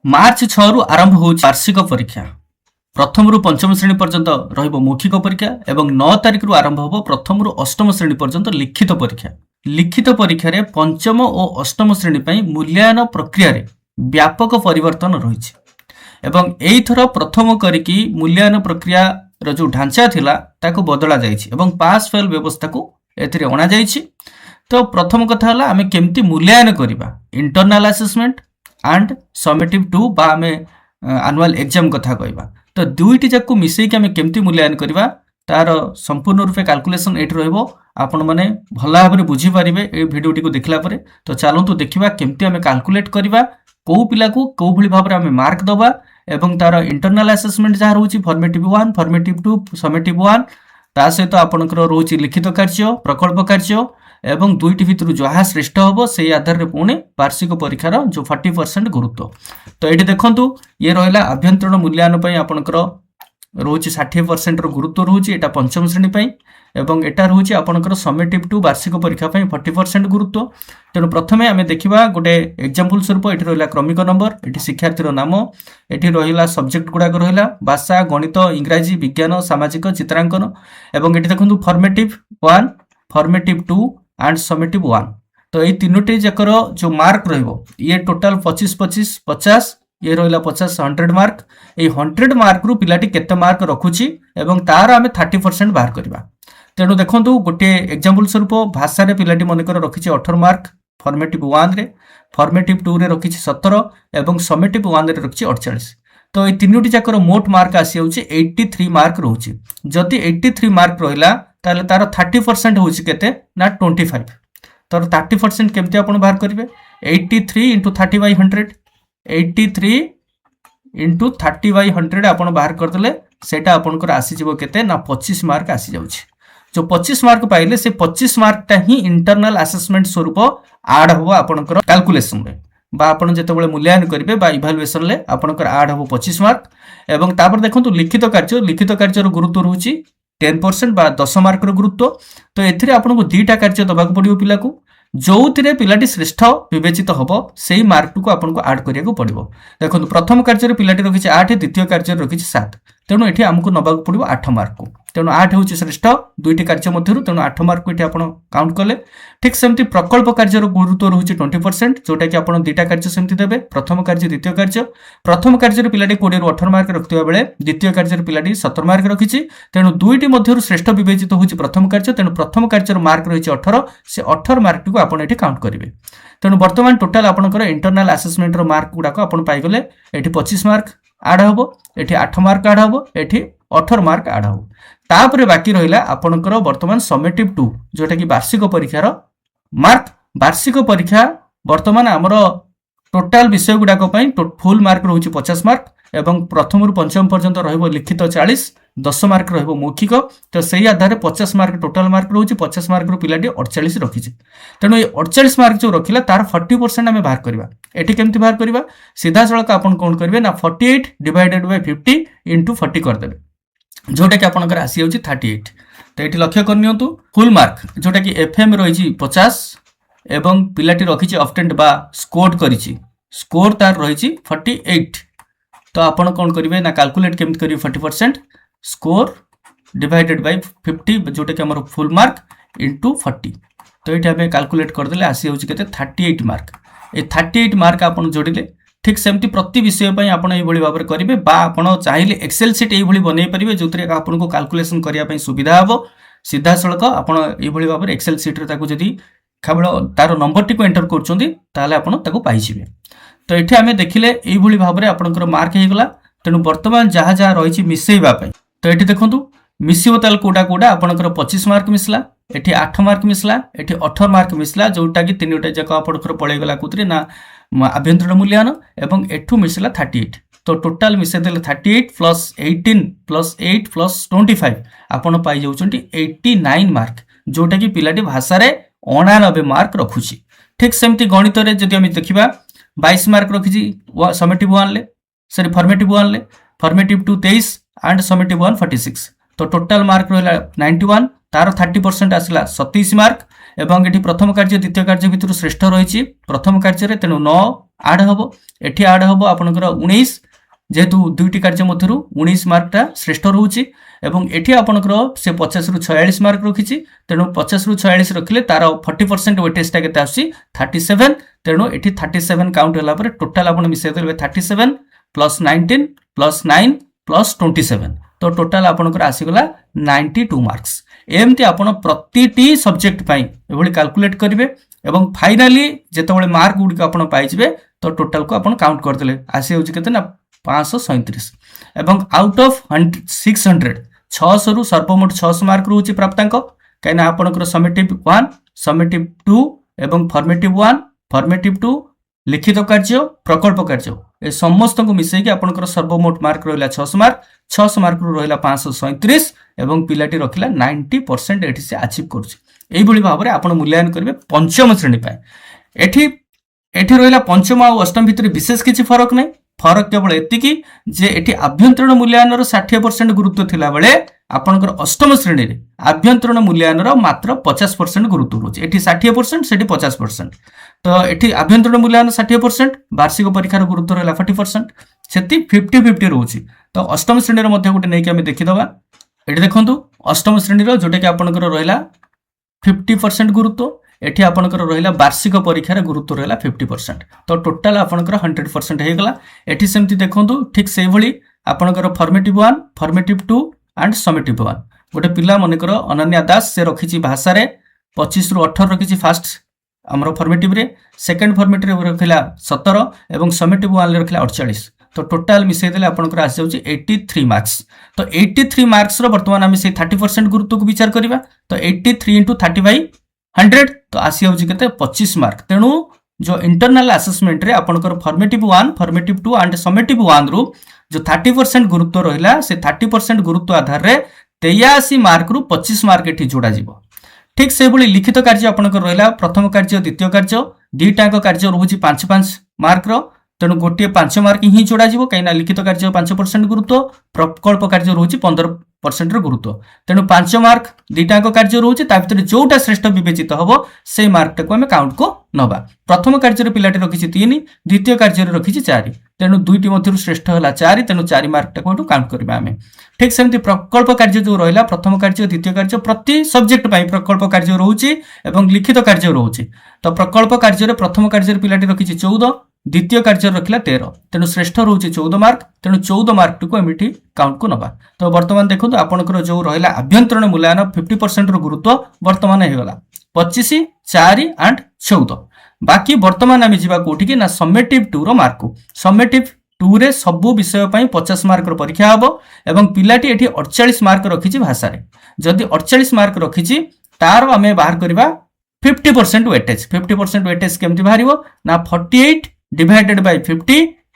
March 6 ରୁ ଆରମ୍ଭ ହେଉଛି ବାର୍ଷିକ ପରୀକ୍ଷା। ପ୍ରଥମରୁ ପଞ୍ଚମ ଶ୍ରେଣୀ ପର୍ଯ୍ୟନ୍ତ ରହିବ ମୌଖିକ ପରୀକ୍ଷା ଏବଂ 9 ତାରିଖରୁ ଆରମ୍ଭ ହେବ ପ୍ରଥମରୁ ଅଷ୍ଟମ ଶ୍ରେଣୀ ପର୍ଯ୍ୟନ୍ତ ଲିଖିତ ପରୀକ୍ଷା। ଲିଖିତ ପରୀକ୍ଷାରେ ପଞ୍ଚମ ଓ ଅଷ୍ଟମ ଶ୍ରେଣୀ ପାଇଁ ମୂଲ୍ୟାୟନ ପ୍ରକ୍ରିୟାରେ ବ୍ୟାପକ ପରିବର୍ତ୍ତନ ରହିଛି ଏବଂ ଏଇଥର ପ୍ରଥମ କରିକି ମୂଲ୍ୟାୟନ ପ୍ରକ୍ରିୟାର ଯେଉଁ ଢାଞ୍ଚା ଥିଲା ତାକୁ ବଦଳା ଯାଇଛି ଏବଂ ପାସ୍ ଫେଲ୍ ବ୍ୟବସ୍ଥାକୁ ଏଥିରେ ଅଣାଯାଇଛି। ତ ପ୍ରଥମ କଥା ହେଲା ଆମେ କେମିତି ମୂଲ୍ୟାୟନ କରିବା, ଇଣ୍ଟରନାଲ ଆସେସମେଣ୍ଟ ଆଣ୍ଡ ସमेटिव 2 বা ଆମେ ଆନୁଆଲ ଏକ୍ଜାମ କଥା କହିବା। ତ ଦୁଇଟି ଯାକୁ ମିଶେଇକି ଆମେ କେମିତି ମୂଲ୍ୟାୟନ କରିବା ତାର ସମ୍ପୂର୍ଣ୍ଣ ରୂପେ କାଲକୁଲେସନ ଏଠି ରହିବ। ଆପଣମାନେ ଭଲ ଭାବରେ ବୁଝିପାରିବେ এই ଭିଡ଼ିଓଟିକୁ ଦେଖିଲା ପରେ। ତ ଚାଲନ୍ତୁ ଦେଖିବା କେମିତି ଆମେ କାଲକୁଲେଟ କରିବା, କେଉଁ ପିଲାକୁ କେଉଁ ଭଳି ଭାବରେ ଆମେ ମାର୍କ ଦେବା ଏବଂ ତାର ଇଣ୍ଟରନାଲ ଆସେସମେଣ୍ଟ ଯାହା ରହୁଛି ଫର୍ମେଟିଭ 1, ଫର୍ମେଟିଭ 2, ସमेटिव 1, ତା ସହିତ ଆପଣଙ୍କର ରହୁଛି ଲିଖିତ କାର୍ଯ୍ୟ, ପ୍ରକଳ୍ପ କାର୍ଯ୍ୟ ଏବଂ ଦୁଇଟି ଭିତରୁ ଯାହା ଶ୍ରେଷ୍ଠ ହେବ ସେହି ଆଧାରରେ ପୁଣି ବାର୍ଷିକ ପରୀକ୍ଷାର ଯେଉଁ 40% ଗୁରୁତ୍ୱ। ତ ଏଠି ଦେଖନ୍ତୁ ଇଏ ରହିଲା ଆଭ୍ୟନ୍ତରୀଣ ମୂଲ୍ୟାୟନ ପାଇଁ ଆପଣଙ୍କର ରହୁଛି 60%ର ଗୁରୁତ୍ୱ ରହୁଛି, ଏଟା ପଞ୍ଚମ ଶ୍ରେଣୀ ପାଇଁ ଏବଂ ଏଟା ରହୁଛି ଆପଣଙ୍କର ସमेटिव 2 ବାର୍ଷିକ ପରୀକ୍ଷା ପାଇଁ 40% ଗୁରୁତ୍ୱ। ତେଣୁ ପ୍ରଥମେ ଆମେ ଦେଖିବା ଗୋଟେ ଏକ୍ଜାମ୍ପଲ ସ୍ୱରୂପ ଏଠି ରହିଲା କ୍ରମିକ ନମ୍ବର, ଏଠି ଶିକ୍ଷାର୍ଥୀର ନାମ, ଏଠି ରହିଲା ସବଜେକ୍ଟ ଗୁଡ଼ାକ ରହିଲା ଭାଷା, ଗଣିତ, ଇଂରାଜୀ, ବିଜ୍ଞାନ, ସାମାଜିକ, ଚିତ୍ରାଙ୍କନ ଏବଂ ଏଠି ଦେଖନ୍ତୁ ଫର୍ମେଟିଭ 1, ଫର୍ମେଟିଭ 2 ଆଣ୍ଡ ସमेटिव 1। ତ ଏଇ ତିନୋଟି ଯାକର ଯେଉଁ ମାର୍କ ରହିବ ଇଏ ଟୋଟାଲ 25-25, 50, ये रहा 50 100 मार्क। ये 100 मार्क रु पिलाटी केते मार्क रखुची एवं तार आमे 30% बाहर करबा। तेणु देखंतु गोटे एग्जांपल स्वरूप भाषा रे पिलाटी मनकर रखिछि 18 मार्क फॉर्मेटिव 1 रे, फॉर्मेटिव 2 रे रखिछि 17 एवं समेटिव 1 रे रखिछि 48। तो ये तीनोटी जाकर मोट मार्क आसी होछि 83 मार्क रहउछि। जदि 83 मार्क रहिला ताले तार 30% होछि केते ना 25। तर 30% केमते आपण बाहर करिवे 83 * 30/100, 83 * 30/100 आपण बाहर करदेले सेटा आपनकर आसी जिवो केते ना 25 मार्क आसी जाउछि। जो 25 मार्क पाइले से 25 मार्क ता ही इंटरनल असेसमेंट स्वरूप ऐड होबो आपनकर कैलकुलेशन रे बा आपण जेतेबेले मूल्यांकन करिवे बा इवैल्यूएशन ले आपनकर ऐड होबो 25 मार्क। एवं तापर देखंतु लिखित कार्य गुरुत्व रहउछि 10% बा 10 मार्क रो गुरुत्व। तो एथिरे आपनको दुईटा कार्य दबाक पड़ियो पिलाकू, जोथिरे पिलाटी श्रेष्ठ विवेचित होबो सेही मार्क को आपनको ऐड करिया को पड़िबो। देखंतु प्रथम कार्य रे पिलाटी रखिछि 8, द्वितीय कार्य रे रखिछि 7, तेणु एठी हमकु नबाक पड़िबो 8 मार्क को। तेणु 8 होछि श्रेष्ठ दुईटी कार्य मध्यरु, तेणु 8 मार्क को एठी आपण काउंट कले। ठीक सेमति प्रकल्प कार्य रो गुरुत्व रहउछि 20%, जोटा कि आपण दुईटा कार्य सेमति देबे, प्रथम कार्य द्वितीय कार्य। प्रथम कार्य रे पिलाटी 20 रु 18 मार्क रखथिबा बेले द्वितीय कार्य रे पिलाटी 17 मार्क रखिछि। तेणु दुईटी मध्यरु श्रेष्ठ विवेचित होछि प्रथम कार्य, तेणु प्रथम कार्य रो मार्क रहिछि 18, से 18 मार्क को आपण एठी काउंट करिवे। तेणु वर्तमान टोटल आपनकर इंटरनल असेसमेंट रो मार्क गुडा को आपण पाइ गले। एठी 25 मार्क ऐड होबो, एठी 8 मार्क ऐड होबो, एठी 18 मार्क ऐड होबो। तापरे बाकी रहिला आपनकर वर्तमान समेटिव 2 जोटा कि वार्षिक परीक्षार मार्क। वार्षिक परीक्षा वर्तमान हमर टोटल विषय गुडा को पई फुल मार्क रहउछि 50 मार्क एवं प्रथम रु पंचम पर्यंत रहइबो लिखित 40, 10 मार्क रहइबो मौखिक। तो सेही आधार 50 मार्क टोटल मार्क रहउछि, 50 मार्क रु पिलाटी 48 रखिछि। तेणु ये 48 मार्क जो रखिला तार 40% आमे बाहर करबा। एठी केमति बाहर करबा, सीधा सळक आपण कोन करबे ना 48 डिवाइडेड बाय 50 * 40 कर देबे, जोटा कि आपनकर आसी होछि 38। तो एठी लक्ष्य करनियंतु फुल मार्क जोटा कि एफएम रहिछि 50 एवं पिलाटी रखिछि ऑब्टेन्ड बा स्कोर करिछि, स्कोर तार रहिछि 48। तो आपण कोन करिवे ना कैलकुलेट केमति करिवे 40% स्कोर डिवाइडेड बाय 50 जोटा कि हमर फुल मार्क * 40। तो एठी हमें कैलकुलेट कर देले आसी होछि केते 38 मार्क। ए 38 मार्क आपण जोडिले ठीक सेमती प्रति विषय पई आपण एई भली भाबरे करिवे बा आपण चाहिले एक्सेल शीट एई भली बनै परिवे जोतरे आपण को कैलकुलेशन करिया पई सुविधा हबो। सीधा सळक आपण एई भली भाबरे एक्सेल शीट रे ताकू जदी केवल तार नंबर टी को एंटर करचोंदी ताले आपण ताकू पाइ जिवे। तो एठी हमें देखिले एई भली भाबरे आपनकर मार्क हे गला। तेनु वर्तमान जहा जहा रहिछि मिसेइबा पई, तो एठी देखंतु मिसिबो ताल कोडा कोडा आपनकर 25 मार्क मिसला, एठी 8 मार्क मिसला, एठी 18 मार्क मिसला, जोटा कि तीनोटा जक आपनकर पळे गला कुतरे ना आभ्यंतरीण मूल्यांकन एवं एठू मिसला 38। तो टोटल मिसे देले 38 + 18 + 8 + 25 आपण पाइ जाउछंती 89 मार्क, जोटा कि पिलाटी भाषा रे 89 मार्क रखुछि। ठीक सेमती गणित रे जदि हम देखिबा 22 मार्क रखिछि समेटिव 1 ले, सॉरी फॉर्मेटिव 1 ले, फॉर्मेटिव 2 23 एंड समेटिव 1 46। तो टोटल मार्क रहला 91, तार 30% आसला 27 मार्क এবং এটি প্রথম কার্য দ্বিতীয় কার্য ভিতর শ্রেষ্ঠ রয়েছে প্রথম কার্যরে তেণু 9 আড হব এটি আড হব আপনার 19 যেহেতু দুইটি কার্য মধ্যে 19 মার্কটা শ্রেষ্ঠ রয়েছে এবং এটি আপনার সে 50 রু 46 মার্ক রখিছি তেণু 50 রু 46 রখিলে তার 40% ওয়েটেজটা কেতে আসছে 37 তেণু এটি 37 কাউंट होला পরে টোটাল আপন মিশাই দেবে 37 প্লস 19 প্লস 9 প্লস 27 তো টোটাল আপনার আসিগলা 92 মার্কস এমতি আপন প্রতিটি সবজেক্ট পাই এভাবে ক্যালকুলেট করিবে এবং ফাইনালি যেতবে মার্ক গুড়িক আপনার পাইবে তো টোটাল কু আপনার কাউंट করদেলে আসি হচ্ছে কেতে না 537 এবং আউট অফ 600 600 রু সর্বমোট 600 মার্ক রয়েছে প্রাপ্তাঙ্ক কাইনা আপনার সমেটিভ 1 সমেটিভ 2 এবং ফর্মেটিভ 1 ফর্মেটিভ 2 লিখিত কার্য প্রকল্প কার্য এ সমস্ত মিশাইকি আপনার সর্বমোট মার্ক রহিলা 600 মার্ক 600 মার্ক রহিলা 537 এবং পিলাটি রখিলা 90% এটি সে আচিভ করছে এইভাবে ভাবে আপনার মূল্যায়ন করবে পঞ্চম শ্রেণী পাই এটি রহিলা পঞ্চম আর অষ্টম ভিতরে বিশেষ কিছু ফরক নাই ফরক কেবল এতিকি যে এটি আভ্যন্তরীণ মূল্যায়নর 60% গুরুত্ব থিলা বেলে আপনার অষ্টম শ্রেণী আভ্যন্তরীণ মূল্যায়নর মাত্র 50% গুরুত্ব রয়েছে এটি 60% সেটি 50% তো এটি আভ্যন্তরীণ মূল্যায়ন 60% বার্ষিক পরীক্ষার গুরুত্ব রহিলা 40% সেটি 50-50 রয়েছে তো অষ্টম শ্রেণীর মধ্যে গোটে নেই আমি দেখিদেবা এটি দেখুন অষ্টম শ্রেণীর যেটা কি আপনার রহিলা 50% গুরুত্ব এটি আপনার রহিলা বার্ষিক পরীক্ষার গুরুত্ব রহিলা 50% তো টোটাল আপনার 100% হয়ে গলা এটি সেমতি দেখুন ঠিক সেইভাবে আপনার ফর্মেটিভ 1 ফর্মেটিভ 2 एंड समेटिव 1 गोटे पिला मनकर अनन्या दास से रखी भाषा 25 रु 18 रखी फास्ट आमर फर्मेटिव रे सेकेंड फर्मेटिव रखिला 17 एवं समेटिव 1 रखिला 48 तो टोटाल मिसई देले आपनकर आसी जाउची 83 मार्क्स तो 83 मार्क्स रो वर्तमान आमे से 30% गुरुत्व को विचार करिबा तो 83 * 30 बाय 100 तो आसी जाउची केते 25 मार्क तेणु जो इंटरनल असेसमेंट रे आपनकर फर्मेटिव 1 फर्मेटिव 2 एंड समेटिव 1 रु जो 30% गुरुत्व रहिला से 30% गुरुत्व आधार रे 83 मार्क रु 25 मार्क एठी जोड़ा जिवो ठीक से भली लिखित कार्य आपनकर रहिला प्रथम कार्य द्वितीय कार्य दुईटाक कार्य रहुची 5-5 मार्क रो तेणु गोटे 5 मार्क ही जोड़ा जिवो कहिना लिखित कार्य 5% गुरुत्व प्रकल्प कार्य रहुची 15% गुरुत्व तेणु 5 मार्क दुईटाक कार्य रहुची ता भितर जोटा श्रेष्ठ विवेचित हबो से मार्क टाको हमें काउंट को नबा प्रथम कार्य पिलाटी रखिछि 3 द्वितीय कार्य रखिछि 4 तेणु दुईटी मध्यरु श्रेष्ठ होला 4 तेणु 4 मार्क टाको काउंट करबा हमें ठीक सेमती प्रकल्प कार्य जो रहिला प्रथम कार्य द्वितीय कार्य प्रति सब्जेक्ट पई प्रकल्प कार्य रहउछि एवं लिखित कार्य रहउछि तो प्रकल्प कार्य रे प्रथम कार्य पिलाटी रखिछि 14 द्वितीय कार्य रखिला 13 तेणु श्रेष्ठ रहउछि 14 मार्क तेणु 14 मार्क टाको एमिठी काउंट को नबा तो वर्तमान देखंतु आपनकर जो रहिला आभ्यंतरण मूल्यांकन 50% रो गुरुत्व वर्तमान हे गला 25 4 एंड 14 बाकी वर्तमान आम जा कौटी कि ना समेटिव 2 रो मार्क समेटिव 2 रे सबु विषय पई 50 मार्क रो परीक्षा हबो एवं पिलाटी एठी 48 मार्क रखिछि भाषा रे जदि 48 मार्क रखिछि तार आमे बाहर करबा 50% वेटेज केमति बाहरिबो ना 48 डिवाइडेड बाय 50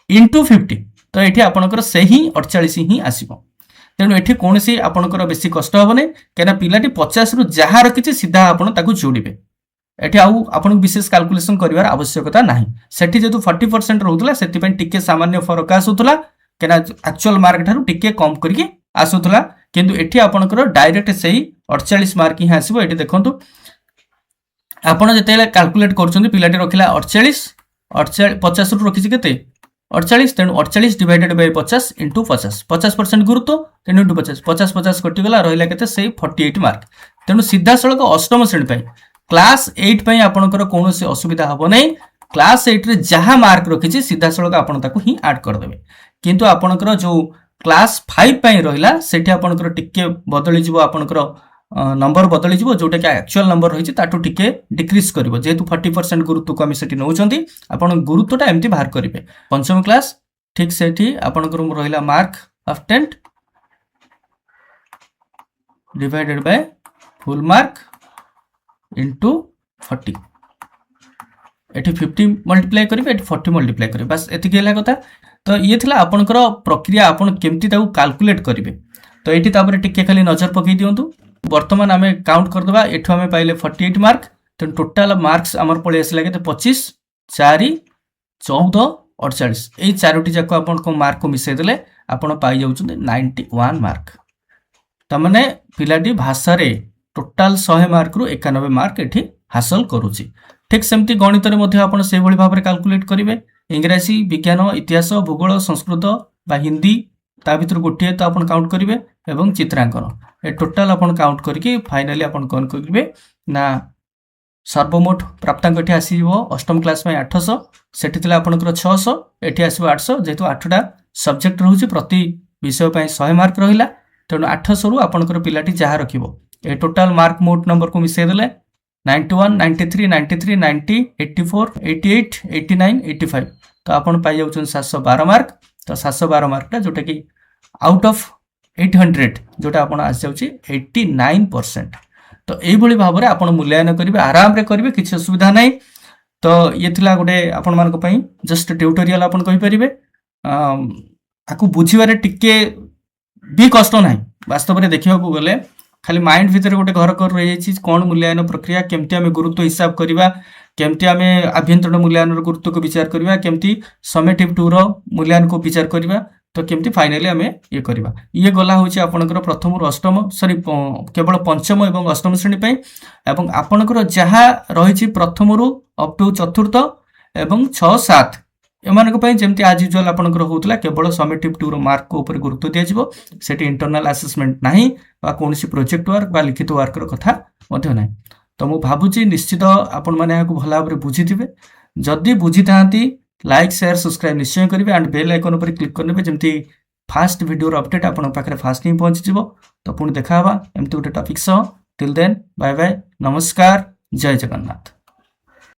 इनटू 50 तो एठी आपनकर सही 48 ही आसीबो तेणु एठी कोनसी आपनकर बेसी कष्ट हबने केना पिलाटी 50 रु जहा रखिछि सीधा आपन ताकू जोड़िबे एठी आउ आपन विशेष कैलकुलेशन करिवार आवश्यकता नाही सेठी जेतु 40% रहउतला सेति पय टिके सामान्य फरक आसुतला केना एक्चुअल मार्क थारु टिके कम करके आसुतला किंतु एठी आपनकर डायरेक्ट सही 48 मार्क ही आसीबो एठी देखंतु आपन जेतेले कैलकुलेट करछन्ती पिलाटी रखिला 48 50 रु रखिछि केते 48 तेणु 48 डिवाइडेड बाय 50 इंटू 50% गुरुत्व तेणु इंटू 50 कटि गला रहिला केते सही 48 मार्क तेणु सीधा सळक अष्टम श्रेणी पय क्लास 8 पय आपनकर कोनोसी असुविधा हबो नै क्लास 8 रे जहा मार्क रखिछि सीधा सळक आपन ताकू ही ऐड कर देबे किंतु आपनकर जो क्लास 5 पय रहिला सेठी आपनकर टिके बदली जिवो आपनकर नंबर बदली जिवो जोटा कि एक्चुअल नंबर रहिछि ताटू टिके डिक्रीज करबो जेतु 40% गुरुत्व को हम सेठी नउचंती आपन गुरुत्वटा एमती बाहर करिवे पंचम क्लास ठीक सेठी आपनकर रहिला mark of 10 divided by full mark into 40 एठी 50 मल्टीप्लाई करिवे एठी 40 मल्टीप्लाई करिवे बस एति गेला कथा तो ये थिला आपनकर प्रक्रिया आपन केमती ताऊ कैलकुलेट करिवे तो एठी तापर टिके खाली नजर पकई दियंतु वर्तमान आमे काउंट कर दबा एठो आमे पाइले 48 मार्क तो टोटल मार्क्स हमर पळे आसला केते 25 4 14 48 एई चारोटी जाको आपन को मार्क को मिसै देले आपन पाई जाउछन 91 मार्क त माने पिलाटी भाषा रे टोटल 100 मार्क रु 91 मार्क एठी ହାସଲ କରୁଛି। ଠିକ୍ ସେମିତି ଗଣିତରେ ମଧ୍ୟ ଆପଣ ସେଇଭଳି ଭାବରେ କାଲକୁଲେଟ୍ କରିବେ। ଇଂରାଜୀ, ବିଜ୍ଞାନ, ଇତିହାସ, ଭୂଗୋଳ, ସଂସ୍କୃତ ବା ହିନ୍ଦୀ ତା ଭିତରୁ ଗୋଟିଏ ତ ଆପଣ କାଉଣ୍ଟ କରିବେ ଏବଂ ଚିତ୍ରାଙ୍କନ ଏ ଟୋଟାଲ ଆପଣ କାଉଣ୍ଟ କରିକି ଫାଇନାଲି ଆପଣ କ'ଣ କରିବେ ନା ସର୍ବମୋଟ ପ୍ରାପ୍ତାଙ୍କ ଏଠି ଆସିଯିବ ଅଷ୍ଟମ କ୍ଲାସ୍ ପାଇଁ 800, ସେଠି ଥିଲା ଆପଣଙ୍କର 600, ଏଠି ଆସିବ 800। ଯେହେତୁ 8ଟା ସବଜେକ୍ଟ ରହୁଛି ପ୍ରତି ବିଷୟ ପାଇଁ 100 ମାର୍କ ରହିଲା, ତେଣୁ 800ରୁ ଆପଣଙ୍କର ପିଲାଟି ଯାହା ରଖିବ ଏ ଟୋଟାଲ ମାର୍କ ମୋଟ ନମ୍ବରକୁ ମିଶାଇ ଦେଲେ 91, 93, 93, 90, 84, 88, 89, 85 ତ ଆପଣ ପାଇଯାଉଛନ୍ତି 712 ମାର୍କ। ତ 712 ମାର୍କଟା ଯେଉଁଟାକି ଆଉଟ୍ ଅଫ୍ 800 ଯେଉଁଟା ଆପଣ ଆସିଯାଉଛି 89%। ତ এইଭଳି ଭାବରେ ଆପଣ ମୂଲ୍ୟାୟନ କରିବେ, ଆରାମରେ କରିବେ, କିଛି ଅସୁବିଧା ନାହିଁ। ତ ଇଏ ଥିଲା ଗୋଟେ ଆପଣମାନଙ୍କ ପାଇଁ ଜଷ୍ଟ ଟ୍ୟୁଟୋରିଆଲ ଆପଣ କହିପାରିବେ। ଆକୁ ବୁଝିବାରେ ଟିକେ ବି କଷ୍ଟ ନାହିଁ। ବାସ୍ତବରେ ଦେଖିବାକୁ ଗଲେ ଖାଲି ମାଇଣ୍ଡ ଭିତରେ ଗୋଟେ ଘର କରି ରହିଯାଇଛି କ'ଣ ମୂଲ୍ୟାୟନ ପ୍ରକ୍ରିୟା, କେମିତି ଆମେ ଗୁରୁତ୍ୱ ହିସାବ କରିବା, କେମିତି ଆମେ ଆଭ୍ୟନ୍ତରୀଣ ମୂଲ୍ୟାୟନର ଗୁରୁତ୍ୱକୁ ବିଚାର କରିବା, କେମିତି ସमेଟିଭ୍ 2ର ମୂଲ୍ୟାୟନକୁ ବିଚାର କରିବା, ତ କେମିତି ଫାଇନାଲି ଆମେ ଇଏ କରିବା। ଇଏ ଗଲା ହେଉଛି ଆପଣଙ୍କର ପ୍ରଥମରୁ ଅଷ୍ଟମ କେବଳ ପଞ୍ଚମ ଏବଂ ଅଷ୍ଟମ ଶ୍ରେଣୀ ପାଇଁ। ଏବଂ ଆପଣଙ୍କର ଯାହା ରହିଛି ପ୍ରଥମରୁ ଅପ୍ ଟୁ ଚତୁର୍ଥ ଏବଂ 6, 7 ଏମାନଙ୍କ ପାଇଁ ଯେମିତି ଆଜ୍ ୟୁଜୁଆଲ ଆପଣଙ୍କର ହେଉଥିଲା କେବଳ ସमेଟିଭ୍ 2ର ମାର୍କ ଉପରେ ଗୁରୁତ୍ୱ ଦିଆଯିବ। ସେଠି ଇଣ୍ଟରନାଲ ଆସେସମେଣ୍ଟ ନାହିଁ ବା କୌଣସି ପ୍ରୋଜେକ୍ଟ ୱାର୍କ ବା ଲିଖିତ ୱାର୍କର କଥା ମଧ୍ୟ ନାହିଁ। ତ ମୁଁ ଭାବୁଛି ନିଶ୍ଚିତ ଆପଣମାନେ ଏହାକୁ ଭଲ ଭାବରେ ବୁଝିଥିବେ। ଯଦି ବୁଝିଥାନ୍ତି ଲାଇକ୍, ସେୟାର, ସବସ୍କ୍ରାଇବ୍ ନିଶ୍ଚୟ କରିବେ ଆଣ୍ଡ ବେଲ୍ ଆଇକନ୍ ଉପରେ କ୍ଲିକ୍ କରିନେବେ, ଯେମିତି ଫାଷ୍ଟ ଭିଡ଼ିଓର ଅପଡେଟ୍ ଆପଣଙ୍କ ପାଖରେ ଫାଷ୍ଟ ହିଁ ପହଞ୍ଚିଯିବ। ତ ପୁଣି ଦେଖା ହେବା ଏମିତି ଗୋଟେ ଟପିକ୍ ସହ। ଟିଲ୍ ଦେନ୍ ବାଏ ବାଏ, ନମସ୍କାର, ଜୟ ଜଗନ୍ନାଥ।